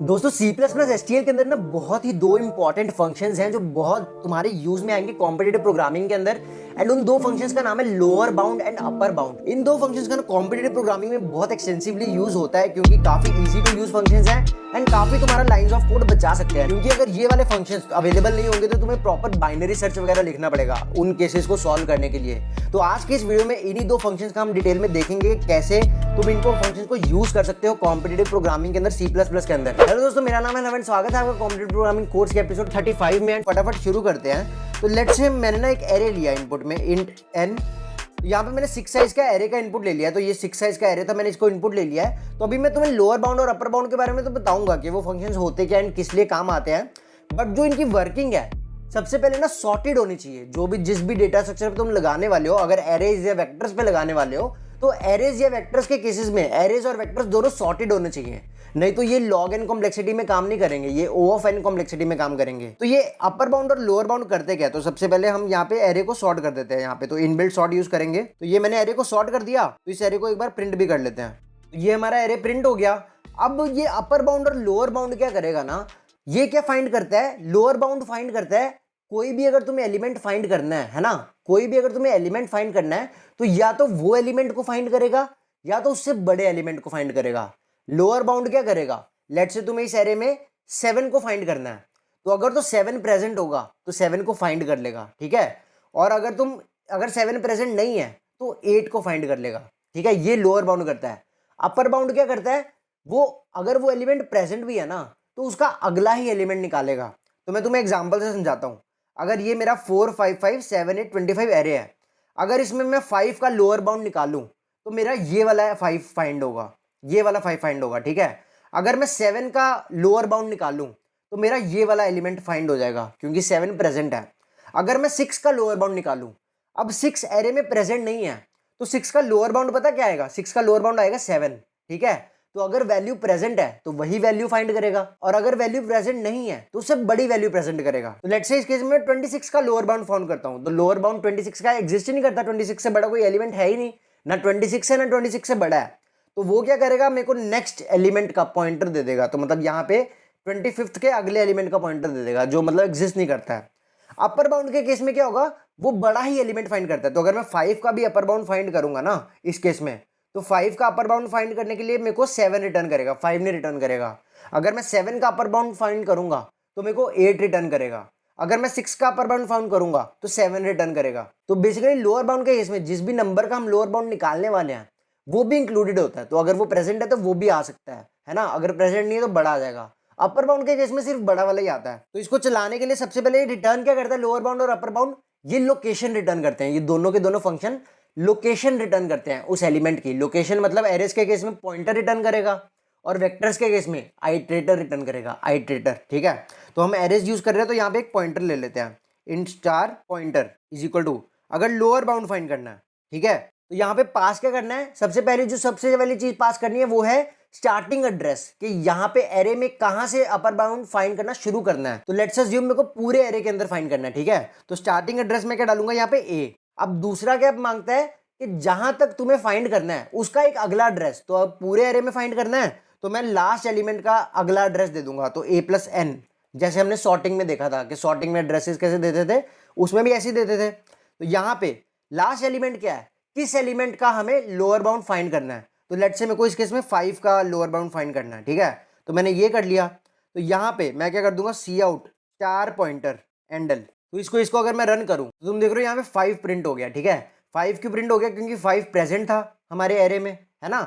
दोस्तों C plus plus STL के अंदर ना बहुत ही दो इंपॉर्टेंट फंक्शंस हैं जो बहुत तुम्हारे यूज में आएंगे कॉम्पिटिटिव प्रोग्रामिंग के अंदर। एंड उन दो फंक्शंस का नाम है lower bound and upper bound. इन दो फंक्शंस का ना कॉम्पिटिटिव प्रोग्रामिंग में बहुत एक्सटेंसिवली यूज होता है क्योंकि काफी इजी टू यूज फंक्शंस हैं एंड काफी तुम्हारा लाइंस ऑफ कोड बचा सकते हैं। क्योंकि अगर ये वाले फंक्शंस अवेलेबल नहीं होंगे तो तुम्हें प्रॉपर बाइनरी सर्च वगैरह लिखना पड़ेगा उन केसेस को सॉल्व करने के लिए। तो आज के इस वीडियो में इन्हीं दो फंक्शंस का हम डिटेल में देखेंगे कैसे तुम इनको फंक्शंस को यूज कर सकते हो कॉम्पिटिटिव प्रोग्रामिंग के अंदर सी प्लस प्लस के अंदर। हेलो दोस्तों, मेरा नाम है नवन, स्वागत है आपका कॉम्पिटिटिव प्रोग्रामिंग कोर्स के एपिसोड 35 में। फटाफट शुरू करते हैं। तो लेट्स से मैंने ना एक एरे लिया इनपुट में इंट n। यहाँ पे मैंने 6 साइज का एरे का इनपुट ले लिया। तो ये 6 साइज का एरे था, मैंने इसको इनपुट ले लिया है। तो अभी मैं तुम्हें लोअर बाउंड और अपर बाउंड के बारे में तो बताऊंगा कि वो फंक्शंस होते क्या एंड किस लिए काम आते हैं। बट जो इनकी वर्किंग है सबसे पहले ना सॉर्टेड होनी चाहिए। जो भी जिस भी डेटा स्ट्रक्चर पे तुम लगाने वाले हो, अगर एरेज या वेक्टर्स पे लगाने वाले हो तो एरेज या वेक्टर्स के केसेस में एरेज और वेक्टर्स दोनों सॉर्टेड होने चाहिए। नहीं तो ये लॉग एन कॉम्प्लेक्सिटी में काम नहीं करेंगे, ये ओ ऑफ एन कॉम्प्लेक्सिटी में काम करेंगे। तो ये अपर बाउंड और लोअर बाउंड करते क्या? तो सबसे पहले हम यहाँ पे एरे को सॉर्ट कर देते हैं। यहाँ पे तो इनबिल्ट सॉर्ट यूज करेंगे। तो ये मैंने एरे को सॉर्ट कर दिया, तो इस एरे को एक बार प्रिंट भी कर लेते हैं। तो ये हमारा एरे प्रिंट हो गया। अब ये अपर बाउंड और लोअर बाउंड क्या करेगा ना, ये क्या फाइंड करता है? लोअर बाउंड फाइंड करता है कोई भी अगर तुम्हें एलिमेंट फाइंड करना है ना, कोई भी अगर तुम्हें एलिमेंट फाइंड करना है तो या तो वो एलिमेंट को फाइंड करेगा या तो उससे बड़े एलिमेंट को फाइंड करेगा। लोअर बाउंड क्या करेगा? लेट्स से तुम्हें इस एरे में 7 को फाइंड करना है, तो अगर तो 7 प्रेजेंट होगा तो 7 को फाइंड कर लेगा, ठीक है। और अगर 7 प्रेजेंट नहीं है तो 8 को फाइंड कर लेगा, ठीक है। ये लोअर बाउंड करता है। अपर बाउंड क्या करता है? वो अगर वो एलिमेंट प्रेजेंट भी है ना तो उसका अगला ही एलिमेंट निकालेगा। तो मैं तुम्हें एग्जाम्पल से समझाता हूँ। अगर ये मेरा 4 5 5 7 8 25 एरे है, अगर इसमें मैं 5 का लोअर बाउंड निकालूं तो मेरा ये वाला 5 फाइंड होगा, ये वाला 5 फाइंड होगा, ठीक है। अगर मैं 7 का लोअर बाउंड निकालूं तो मेरा ये वाला एलिमेंट फाइंड हो जाएगा क्योंकि 7 प्रेजेंट है। अगर मैं 6 का लोअर बाउंड निकालूं, अब 6 एरे में प्रेजेंट नहीं है तो 6 का लोअर बाउंड पता क्या आएगा? 6 का लोअर बाउंड आएगा 7, ठीक है। तो अगर वैल्यू प्रेजेंट है तो वही वैल्यू फाइंड करेगा और अगर वैल्यू प्रेजेंट नहीं है तो उससे बड़ी वैल्यू प्रेजेंट करेगा। तो लेट्स से इस केस में 26 का लोअर बाउंड फाउंड करता हूं, तो लोअर बाउंड 26 का एग्जिस्ट ही नहीं करता। 26 से बड़ा कोई एलिमेंट है ही नहीं, ना 26 है ना 26 से बड़ा है। तो वो क्या करेगा? मेरे को नेक्स्ट एलिमेंट का पॉइंटर दे देगा। तो मतलब यहाँ पे 25th के अगले एलिमेंट का पॉइंटर दे देगा जो मतलब एग्जिस्ट नहीं करता है। अपर बाउंड के केस में क्या होगा? वो बड़ा ही एलिमेंट फाइंड करता है। तो अगर मैं 5 का भी अपर बाउंड फाइंड करूंगा ना इस केस में, तो 5 का अपर बाउंड फाइंड करने के लिए मेरे को 7 रिटर्न करेगा, 5 नहीं रिटर्न करेगा। अगर मैं 7 का अपर बाउंड फाइंड करूंगा तो मेरे को 8 रिटर्न करेगा। अगर मैं 6 का अपर बाउंड फाइंड करूंगा तो 7 रिटर्न करेगा। तो बेसिकली लोअर बाउंड के केस में जिस भी नंबर का हम लोअर बाउंड निकालने वाले हैं वो भी इंक्लूडेड होता है। तो अगर वो प्रेजेंट है तो वो भी आ सकता है ना। अगर प्रेजेंट नहीं है तो बड़ा आ जाएगा। अपर बाउंड के केस में सिर्फ बड़ा वाला ही आता है। तो इसको चलाने के लिए सबसे पहले रिटर्न क्या करता है? लोअर बाउंड और अपर बाउंड ये लोकेशन रिटर्न करते हैं। ये दोनों के दोनों फंक्शन लोकेशन रिटर्न करते हैं उस एलिमेंट की। लोकेशन मतलब एरेज के केस में पॉइंटर रिटर्न करेगा और वेक्टर्स के केस में आइट्रेटर रिटर्न करेगा, आइट्रेटर, ठीक है। तो हम एरेज यूज कर रहे हैं तो यहाँ पे एक पॉइंटर ले लेते हैं, int star pointer is equal to, अगर लोअर बाउंड फाइंड करना है, ठीक है। तो यहाँ पे पास क्या करना है? सबसे पहली चीज पास करनी है वो है स्टार्टिंग एड्रेस, कि यहाँ पे एरे में कहां से अपर बाउंड फाइंड करना शुरू करना है। तो लेट्स अज्यूम मेरे को पूरे एरे के अंदर फाइंड करना है, ठीक है। तो स्टार्टिंग एड्रेस में क्या डालूंगा? यहाँ पे ए। अब दूसरा क्या मांगता है कि जहां तक तुम्हें फाइंड करना है उसका एक अगला एड्रेस। तो अब पूरे एरे में फाइंड करना है तो मैं लास्ट एलिमेंट का अगला एड्रेस दे दूंगा, तो a प्लस एन। जैसे हमने सॉर्टिंग में देखा था कि सॉर्टिंग में एड्रेसेस कैसे देते थे, उसमें भी ऐसे ही देते थे। तो यहाँ पे लास्ट एलिमेंट क्या है? किस एलिमेंट का हमें लोअर बाउंड फाइंड करना है? तो लेट्स से मेरे को इस केस में 5 का लोअर बाउंड फाइंड करना है, ठीक है। तो मैंने ये कर लिया। तो यहाँ पे मैं क्या कर दूंगा? सी आउट स्टार पॉइंटर एंडल। तो इसको अगर मैं रन करूं तो तुम देख रहे हो यहाँ पे 5 प्रिंट हो गया, ठीक है। 5 क्यों प्रिंट हो गया? क्योंकि 5 प्रेजेंट था हमारे एरे में, है ना।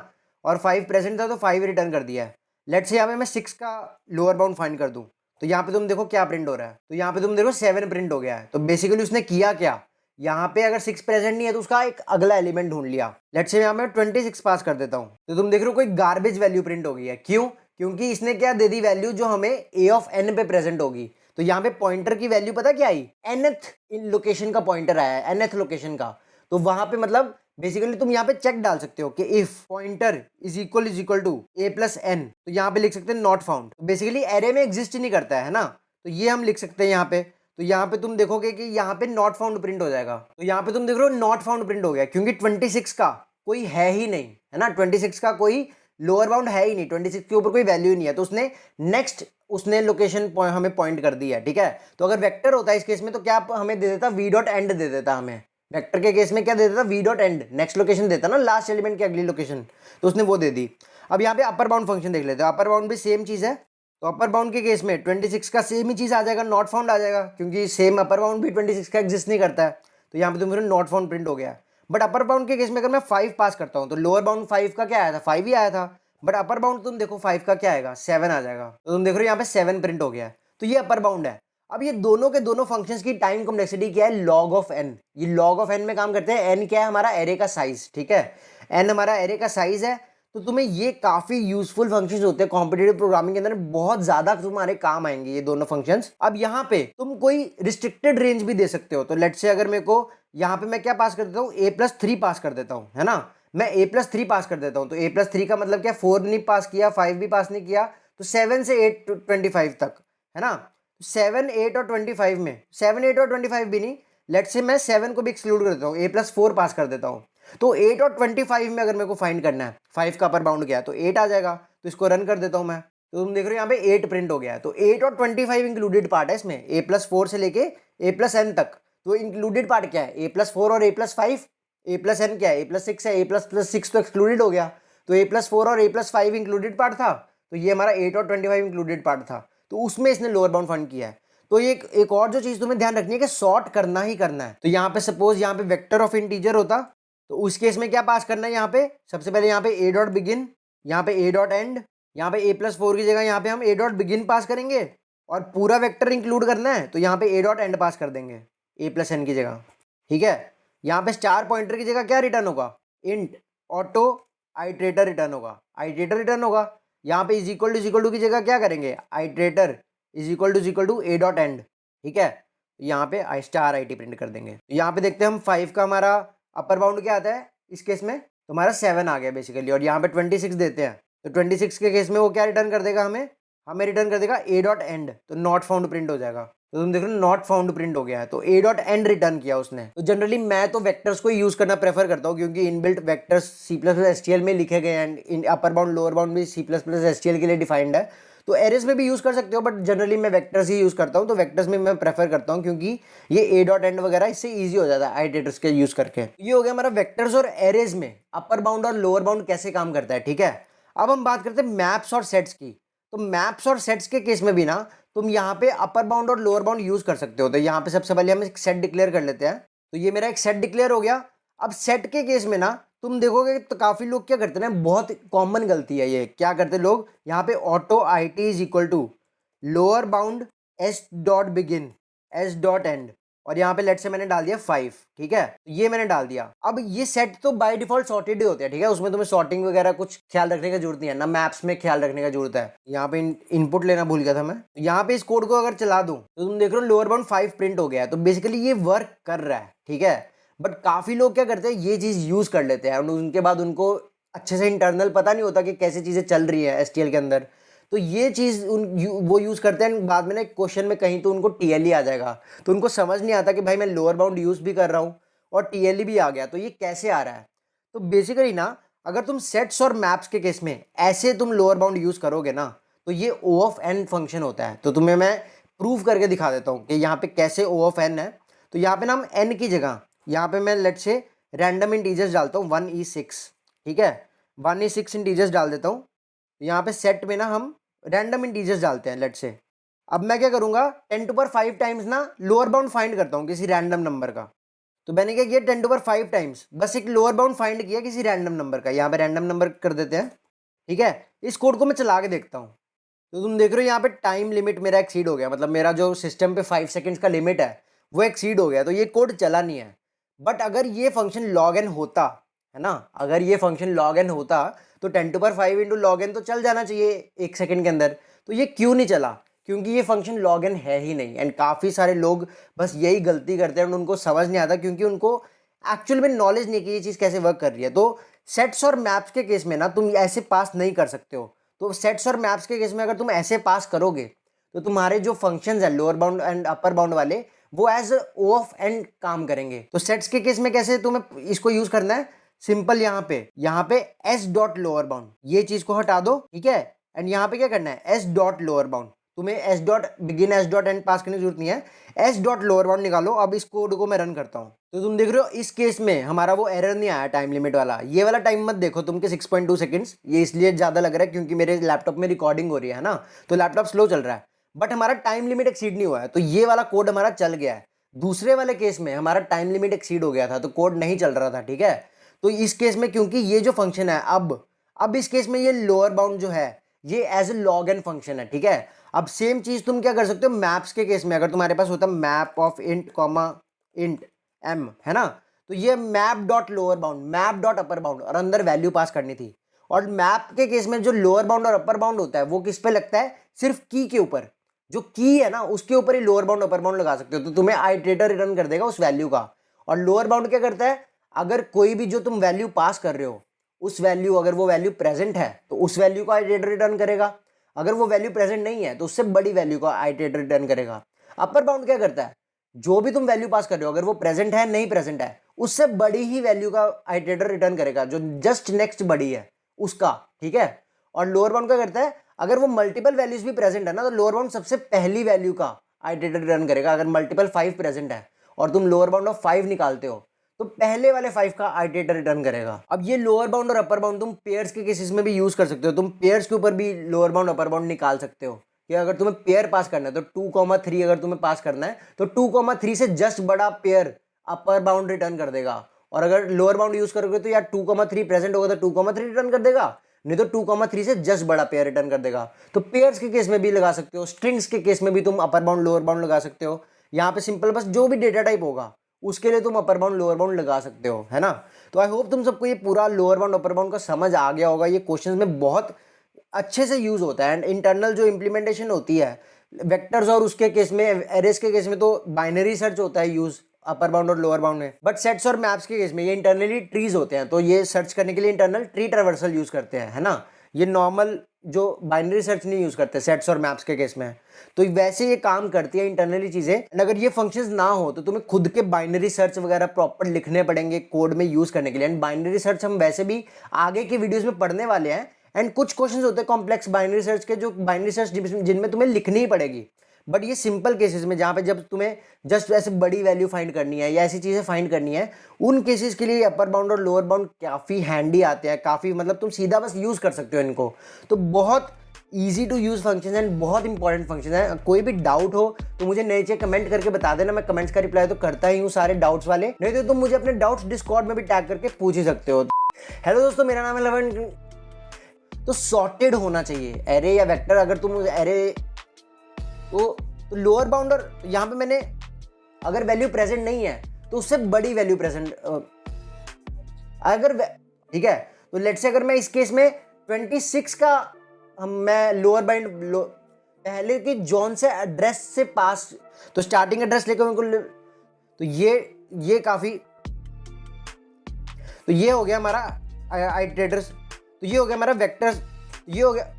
और 5 प्रेजेंट था तो 5 रिटर्न कर दिया है। लेट्स से यहाँ पे मैं 6 का लोअर बाउंड फाइंड कर दूं तो यहाँ पे तुम देखो क्या प्रिंट हो रहा है। तो यहाँ पे तुम देखो 7 प्रिंट हो गया है। तो बेसिकली उसने किया क्या? यहाँ पे अगर 6 प्रेजेंट नहीं है तो उसका एक अगला एलिमेंट ढूंढ लिया। लेट्स से यहाँ मैं 26 पास कर देता हूँ तो तुम देख रहे हो कोई गार्बेज वैल्यू प्रिंट हो गई है। क्यों? क्योंकि इसने क्या दे दी? वैल्यू जो हमें a ऑफ n पे प्रेजेंट होगी। तो यहाँ पे पॉइंटर की वैल्यू पता क्या आई? nth इन लोकेशन का पॉइंटर आया है, nth लोकेशन का। तो वहां पे मतलब बेसिकली तुम यहाँ पे चेक डाल सकते हो कि if pointer is equal to a plus N, तो यहाँ पे लिख सकते हैं नॉट फाउंड। बेसिकली एरे में एग्जिस्ट ही नहीं करता है ना, तो ये हम लिख सकते हैं यहाँ पे। तो यहाँ पे तुम देखोगे कि यहाँ पे नॉट फाउंड प्रिंट हो जाएगा। तो यहाँ पे तुम देख रहे हो नॉट फाउंड प्रिंट हो गया क्योंकि 26 का कोई है ही नहीं, है ना। 26 का कोई लोअर बाउंड है ही नहीं, 26 के ऊपर कोई वैल्यू नहीं है, तो उसने नेक्स्ट उसने लोकेशन हमें पॉइंट कर दी है, ठीक है। तो अगर वेक्टर होता है इस केस में तो क्या हमें दे देता, वी डॉट एंड दे देता हमें, वेक्टर के केस में क्या दे देता, V dot and, next location देता ना, लास्ट एलिमेंट की अगली लोकेशन, तो उसने वो दे दी। अब यहाँ पे अपर बाउंड फंक्शन देख लेते हैं, अपर बाउंड भी सेम चीज़ है, तो अपर बाउंड के केस में 26 का सेम ही चीज़ आ जाएगा, नॉट फाउंड आ जाएगा, क्योंकि सेम अपर बाउंड भी 26 का एग्जिस्ट नहीं करता है, तो यहाँ पे तो मेरा नॉट फाउंड प्रिंट हो गया। बट अपर बाउंड के केस में अगर मैं 5 पास करता हूँ तो लोअर बाउंड 5 का क्या आया था, 5 ही आया था, बट अपर बाउंड तुम देखो 5 का क्या आएगा, 7 आ जाएगा, तो तुम देख रहे हो यहाँ पे 7 प्रिंट हो गया है, तो ये अपर बाउंड है। अब ये दोनों के दोनों फंक्शंस की टाइम कॉम्प्लेक्सिटी क्या है, लॉग ऑफ एन, ये लॉग ऑफ एन में काम करते हैं। एन क्या है, हमारा एरे का साइज, ठीक है, एन हमारा एरे का साइज है, तो तुम्हें ये काफी यूजफुल फंक्शंस होते हैं कॉम्पिटिटिव प्रोग्रामिंग के अंदर, बहुत ज्यादा तुम्हारे काम आएंगे ये दोनों फंक्शंस। अब यहाँ पे तुम कोई रिस्ट्रिक्टेड रेंज भी दे सकते हो, तो लेट से अगर मेरे को यहाँ पे मैं क्या पास कर देता हूँ, a+3 पास कर देता हूँ, है ना, मैं a+3 पास कर देता हूँ, तो a+3 का मतलब क्या, 4 नहीं पास किया, 5 भी पास नहीं किया, तो 7 से 8 25 तक, है ना, 7 8 और 25 में 7 8 और 25 भी नहीं, लेट से मैं 7 को भी एक्सक्लूड कर देता हूँ, a+4 पास कर देता हूँ, तो 8 और 25 में अगर मेरे को फाइंड करना है, 5 का अपर बाउंड क्या है, तो 8 आ जाएगा, तो इसको रन कर देता हूँ मैं, तो तुम देख रहे हो यहाँ पे 8 प्रिंट हो गया है, तो 8 और 25 इंक्लूडेड पार्ट है इसमें, a+4 से लेके a+n तक, तो इंक्लूडेड पार्ट क्या है, a+4 और a+5, a+n क्या है, a+6 है, a+6 तो एक्सक्लूडेड हो गया, तो a+4 और a+5 इंक्लूडेड पार्ट था, तो ये हमारा 8 और 25 इंक्लूडेड पार्ट था, तो उसमें इसने लोअर बाउंड फाइंड किया है। तो ये एक और जो चीज़ तुम्हें ध्यान रखनी है कि सॉर्ट करना ही करना है, तो यहाँ पे सपोज यहाँ पे वेक्टर ऑफ इंटीजर होता, तो उस केस में क्या पास करना है, यहाँ पे सबसे पहले यहाँ पे a डॉट बिगिन, यहाँ पे a डॉट एंड, यहाँ पे a+4 की जगह यहाँ पे हम a डॉट बिगिन पास करेंगे, और पूरा वेक्टर इंक्लूड करना है तो यहाँ पे a डॉट एंड पास कर देंगे a+n की जगह, ठीक है। यहाँ पे स्टार पॉइंटर की जगह क्या रिटर्न होगा, इंट ऑटो आइट्रेटर रिटर्न होगा, आइट्रेटर रिटर्न होगा। यहाँ पे इज इक्वल टू की जगह क्या करेंगे, iterator is equal to a dot end, ठीक है, यहाँ पे आई स्टार IT प्रिंट कर देंगे। यहाँ पे देखते हैं हम 5 का हमारा अपर बाउंड क्या आता है इस केस में, तो हमारा 7 आ गया बेसिकली, और यहाँ पे 26 देते हैं, तो 26 के केस में वो क्या रिटर्न कर देगा, हमें रिटर्न कर देगा a डॉट एंड, तो नॉट फाउंड प्रिंट हो जाएगा, तो तुम देख रहे हो नॉट फाउंड प्रिंट हो गया है, तो a डॉट एंड रिटर्न किया उसने। तो जनरली मैं तो वेक्टर्स को यूज करना प्रेफर करता हूँ, क्योंकि इनबिल्ट वेक्टर्स C++STL में लिखे गए हैं, and upper bound lower bound भी C++STL के लिए डिफाइंड है, तो एरेज में भी यूज कर सकते हो, बट जनरली मैं वेक्टर्स ही यूज करता हूँ, तो वेक्टर्स में मैं प्रेफर करता हूँ, क्योंकि ये a डॉट एंड वगैरह इससे इजी हो जाता है आइटरेटर्स के यूज करके। ये हो गया हमारा वेक्टर्स और एरेज में अपर बाउंड और लोअर बाउंड कैसे काम करता है, ठीक है। अब हम बात करते हैं मैप्स और सेट्स की, तो मैप्स और सेट्स के केस में भी ना तुम यहाँ पे अपर बाउंड और लोअर बाउंड यूज कर सकते हो। तो यहाँ पे सबसे पहले हम एक सेट डिक्लेयर कर लेते हैं, तो ये मेरा एक सेट डिक्लेयर हो गया। अब सेट के केस में ना तुम देखोगे तो काफी लोग क्या करते हैं, बहुत कॉमन गलती है ये, क्या करते लोग, यहाँ पे auto IT is equal to lower bound S dot begin S dot end, और यहाँ पे लेट से मैंने डाल दिया 5, ठीक है, ये मैंने डाल दिया। अब ये सेट तो बाय डिफॉल्ट सॉर्टेड ही होते हैं, ठीक है, उसमें तुम्हें सॉर्टिंग वगैरह कुछ ख्याल रखने की जरूरत नहीं है ना, मैप्स में ख्याल रखने की जरूरत है। यहाँ पे इनपुट लेना भूल गया था मैं, यहाँ पे इस कोड को अगर चला दूं तो तुम देख रहे हो लोअर बाउंड 5 प्रिंट हो गया है, तो बेसिकली ये वर्क कर रहा है, ठीक है। बट काफी लोग क्या करते हैं, ये चीज यूज कर लेते हैं, उनके बाद उनको अच्छे से इंटरनल पता नहीं होता कि कैसे चीजें चल रही है STL के अंदर, तो ये चीज़ वो यूज़ करते हैं, बाद में ना एक क्वेश्चन में कहीं तो उनको TLE आ जाएगा, तो उनको समझ नहीं आता कि भाई मैं लोअर बाउंड यूज़ भी कर रहा हूँ और TLE भी आ गया, तो ये कैसे आ रहा है। तो बेसिकली ना अगर तुम सेट्स और मैप्स के केस में ऐसे तुम लोअर बाउंड यूज़ करोगे ना, तो ये O ऑफ n फंक्शन होता है। तो तुम्हें मैं प्रूव करके दिखा देता हूँ कि यहाँ पे कैसे O ऑफ n है। तो यहाँ पे ना हम n की जगह यहाँ पे मैं लेट से रैंडम इंटीजर्स डालता हूँ 1E6, ठीक है, 1E6 इंटीजर्स डाल देता हूँ। यहाँ पे सेट में ना हम रैंडम इंटीजर्स डालते हैं लेट से। अब मैं क्या करूँगा, 10⁵ टाइम्स ना लोअर बाउंड फाइंड करता हूँ किसी रैंडम नंबर का। तो मैंने क्या किया, 10⁵ टाइम्स बस एक लोअर बाउंड फाइंड किया किसी रैंडम नंबर का, यहाँ पे रैंडम नंबर कर देते हैं, ठीक है। इस कोड को मैं चला के देखता हूँ, तो तुम देख रहे हो यहाँ पे टाइम लिमिट मेरा एक्सीड हो गया, मतलब मेरा जो सिस्टम पे 5 सेकेंड्स का लिमिट है वो एक्सीड हो गया, तो ये कोड चला नहीं है। बट अगर ये फंक्शन लॉग एन होता है ना, अगर ये फंक्शन लॉग एन होता तो 10⁵ इंटू लॉग एन तो चल जाना चाहिए 1 सेकेंड के अंदर। तो ये क्यों नहीं चला, क्योंकि ये फंक्शन लॉग एन है ही नहीं। एंड काफ़ी सारे लोग बस यही गलती करते हैं, उनको समझ नहीं आता, क्योंकि उनको एक्चुअल में नॉलेज नहीं कि ये चीज़ कैसे वर्क कर रही है। तो सेट्स और मैप्स के केस में ना तुम ऐसे पास नहीं कर सकते हो। तो सेट्स और मैप्स के केस में अगर तुम ऐसे पास करोगे तो तुम्हारे जो फंक्शंस है lower bound and upper bound वाले, वो एज O ऑफ n काम करेंगे। तो सेट्स के केस में कैसे तुम्हें इसको यूज करना है, सिंपल यहाँ पे एस डॉट लोअर बाउंड, ये चीज को हटा दो, ठीक है। एंड यहाँ पे क्या करना है, एस डॉट लोअर बाउंड, तुम्हें s dot begin S dot end pass करने की जरूरत नहीं है, एस डॉट लोअर बाउंड निकालो। अब इस कोड को मैं रन करता हूँ तो तुम देख रहे हो इस केस में हमारा वो एरर नहीं आया टाइम लिमिट वाला। ये वाला टाइम मत देखो तुम के 6.2 सेकंड्स, ये इसलिए ज्यादा लग रहा है क्योंकि मेरे लैपटॉप में रिकॉर्डिंग हो रही है ना, तो लैपटॉप स्लो चल रहा है, बट हमारा टाइम लिमिट एक्सीड नहीं हुआ है, तो ये वाला कोड हमारा चल गया है। दूसरे वाले केस में हमारा टाइम लिमिट एक्सीड हो गया था तो कोड नहीं चल रहा था, ठीक है। तो इस केस में क्योंकि ये जो फंक्शन है अब इस केस में ये लोअर बाउंड जो है ये as a log N function है, ठीक है। अब सेम चीज तुम क्या कर सकते हो मैप्स के केस में, अगर तुम्हारे पास होता map of int comma int M, है ना, तो ये map dot lower bound, map dot upper bound और अंदर वैल्यू पास करनी थी। और मैप के केस में जो लोअर बाउंड और अपर बाउंड होता है वो किस पे लगता है, सिर्फ की के ऊपर, जो की है ना उसके ऊपर ही लोअर बाउंड अपर बाउंड लगा सकते हो, तो तुम्हें आइटरेटर रिटर्न कर देगा उस वैल्यू का। और लोअर बाउंड क्या करता है, अगर कोई भी जो तुम वैल्यू पास कर रहे हो उस वैल्यू, अगर वो वैल्यू प्रेजेंट है तो उस वैल्यू को आइटरेटर रिटर्न करेगा, अगर वो वैल्यू प्रेजेंट नहीं है तो उससे बड़ी वैल्यू को आइटरेटर रिटर्न करेगा। अपर बाउंड क्या करता है, जो भी तुम वैल्यू पास कर रहे हो अगर वो प्रेजेंट है नहीं प्रेजेंट है उससे बड़ी ही वैल्यू का आइटरेटर रिटर्न करेगा, जो जस्ट नेक्स्ट बड़ी है उसका, ठीक है। और लोअर बाउंड क्या करता है, अगर वो मल्टीपल वैल्यूज भी प्रेजेंट है ना तो लोअर बाउंड सबसे पहली वैल्यू का आइटरेटर रिटर्न करेगा। अगर मल्टीपल 5 प्रेजेंट है और तुम लोअर बाउंड ऑफ 5 निकालते हो तो पहले वाले 5 का आइटरेटर रिटर्न करेगा। अब ये लोअर बाउंड और अपर बाउंड तुम पेयर्स के केसेस में भी यूज कर सकते हो, तुम पेयर्स के ऊपर भी लोअर बाउंड अपर बाउंड निकाल सकते हो कि अगर तुम्हें पेयर पास करना है तो 2,3 अगर तुम्हें पास करना है तो 2,3 से जस्ट बड़ा पेयर अपर बाउंड रिटर्न कर देगा। और अगर लोअर बाउंड यूज करोगे तो यार 2,3 प्रेजेंट होगा तो 2,3 रिटर्न कर देगा, नहीं तो 2,3 से जस्ट बड़ा पेयर रिटर्न कर देगा। तो पेयर्स के केस में भी लगा सकते हो, स्ट्रिंग्स के केस में भी तुम अपर बाउंड लोअर बाउंड लगा सकते हो। यहाँ पे सिंपल बस जो भी डेटा टाइप होगा उसके लिए तुम अपर बाउंड लोअर बाउंड लगा सकते हो, है ना। तो आई होप तुम सबको ये पूरा लोअर बाउंड अपर बाउंड का समझ आ गया होगा। ये क्वेश्चंस में बहुत अच्छे से यूज होता है एंड इंटरनल जो इम्प्लीमेंटेशन होती है वेक्टर्स और उसके केस में, एरेस के केस में तो बाइनरी सर्च होता है यूज अपर बाउंड और लोअर बाउंड में, बट सेट्स और मैप्स के केस में ये इंटरनली ट्रीज होते हैं, तो ये सर्च करने के लिए इंटरनल ट्री ट्रैवर्सल यूज करते हैं, है ना। ये नॉर्मल जो बाइनरी सर्च नहीं यूज करते सेट्स और मैप्स के केस में। तो वैसे ये काम करती है इंटरनली चीजें। अगर ये फंक्शंस ना हो तो तुम्हें खुद के बाइनरी सर्च वगैरह प्रॉपर लिखने पड़ेंगे कोड में यूज करने के लिए। एंड बाइनरी सर्च हम वैसे भी आगे के वीडियोस में पढ़ने वाले हैं। एंड कुछ क्वेश्चंस होते हैं कॉम्प्लेक्स बाइनरी सर्च के, जो बाइनरी सर्च जिनमें तुम्हें लिखनी ही पड़ेगी। बट ये सिंपल केसेस में जहाँ पे जब तुम्हें जस्ट ऐसे बड़ी वैल्यू फाइंड करनी है या ऐसी चीज़ें फाइंड करनी है, उन केसेस के लिए अपर बाउंड और लोअर बाउंड काफ़ी हैंडी आते हैं, काफ़ी मतलब तुम सीधा बस यूज़ कर सकते हो इनको। तो बहुत easy to use function and बहुत इंपॉर्टेंट फंक्शन है। कोई भी डाउट हो तो मुझे नीचे कमेंट करके बता देना, मैं कमेंट्स का रिप्लाई तो करता ही हूँ सारे डाउट्स वाले, नहीं तो तुम मुझे अपने डाउट्स डिस्कॉर्ड में भी टैग करके पूछ ही सकते हो। हेलो दोस्तों, मेरा नाम है लवन। तो सॉर्टेड होना चाहिए एरे या वेक्टर। अगर तुम एरे तो लोअर बाउंड और यहाँ पे मैंने अगर वैल्यू प्रेजेंट नहीं है तो उससे बड़ी वैल्यू प्रेजेंट अगर ठीक है। तो लेट्स से अगर मैं इस केस में 26 का मैं लोअर बाउंड पहले की जॉन से एड्रेस से पास, तो स्टार्टिंग एड्रेस लेकर मेरे को, तो ये काफी, तो ये हो गया हमारा आइटरेटर्स, तो ये हो गया हमारा वेक्टर्स, ये हो गया